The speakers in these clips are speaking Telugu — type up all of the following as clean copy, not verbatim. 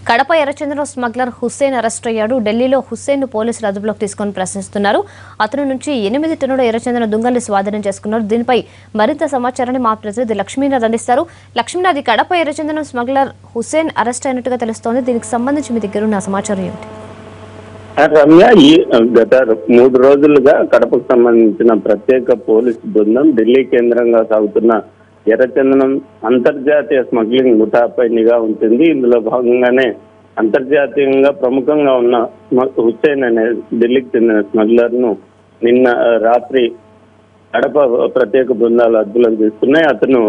కడప ఎర్రచందనం స్మగ్లర్ హుస్సేన్ అరెస్ట్ అయ్యాడు. ఢిల్లీలో హుస్సేన్ ను పోలీసులు అదుపులోకి తీసుకొని ప్రశ్నిస్తున్నారు. అతని నుంచి 8 టన్నుల ఎర్రచందనం దుంగల్ని స్వాధీనం చేసుకున్నారు. దీనిపై మరింత సమాచారాన్ని మా ప్రతినిధి లక్ష్మీనాథ్ అందిస్తారు. లక్ష్మీనాథ్, కడప ఎర్రచందనం స్మగ్లర్ హుస్సేన్ అరెస్ట్ అయినట్టుగా తెలుస్తోంది. దీనికి సంబంధించి మీ దగ్గర ఉన్న సమాచారం ఏమిటి? రమ్య, గత 3 రోజులుగా కడపకు సంబంధించిన ప్రత్యేక పోలీసు బృందం ఢిల్లీ కేంద్రంగా సాగుతున్న ఎర్రచందనం అంతర్జాతీయ స్మగ్లింగ్ ముఠాపై నిఘా ఉంటుంది. ఇందులో భాగంగానే అంతర్జాతీయంగా ప్రముఖంగా ఉన్న హుస్సేన్ అనే ఢిల్లీకి చెందిన స్మగ్లర్ ను నిన్న రాత్రి కడప ప్రత్యేక బృందాలు అదుపులోకి తీసుకున్నాయి. అతను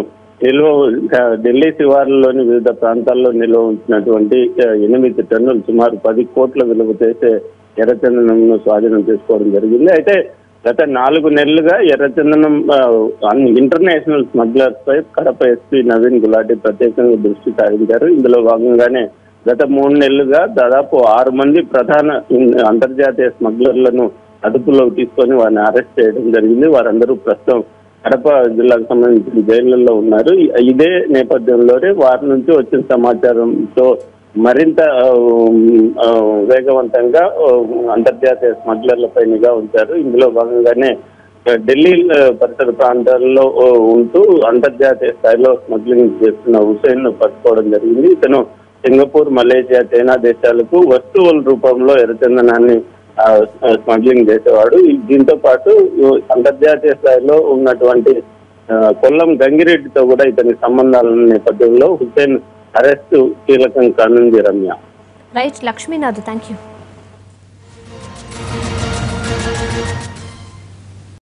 ఢిల్లీ శివార్లలోని వివిధ ప్రాంతాల్లో నిల్వ ఉంచినటువంటి 8 టన్నులు సుమారు 10 కోట్ల విలువ చేసే ఎర్రచందనంను స్వాధీనం చేసుకోవడం జరిగింది. అయితే గత 4 నెలలుగా ఎర్రచందనం ఇంటర్నేషనల్ స్మగ్లర్స్ పై కడప ఎస్పీ నవీన్ గులాటి ప్రత్యేకంగా దృష్టి సారించారు. ఇందులో భాగంగానే గత 3 నెలలుగా దాదాపు 6 మంది ప్రధాన అంతర్జాతీయ స్మగ్లర్లను అదుపులోకి తీసుకొని వారిని అరెస్ట్ చేయడం జరిగింది. వారందరూ ప్రస్తుతం కడప జిల్లాకు సంబంధించిన జైళ్లలో ఉన్నారు. ఇదే నేపథ్యంలోనే వారి నుంచి వచ్చిన సమాచారంతో మరింత వేగవంతంగా అంతర్జాతీయ స్మగ్లర్లపై నిఘా ఉంచారు. ఇందులో భాగంగానే ఢిల్లీ పరిసర ప్రాంతాల్లో ఉంటూ అంతర్జాతీయ స్థాయిలో స్మగ్లింగ్ చేస్తున్న హుస్సేన్ ను పట్టుకోవడం జరిగింది. ఇతను సింగపూర్, మలేషియా, చైనా దేశాలకు వస్తువుల రూపంలో ఎర్రచందనాన్ని స్మగ్లింగ్ చేసేవాడు. దీంతో పాటు అంతర్జాతీయ స్థాయిలో ఉన్నటువంటి కొల్లం గంగిరెడ్డితో కూడా ఇతని సంబంధాల నేపథ్యంలో హుస్సేన్ అరెస్టు కీలకం కానుంది. Ramya. Right Lakshminath, thank you.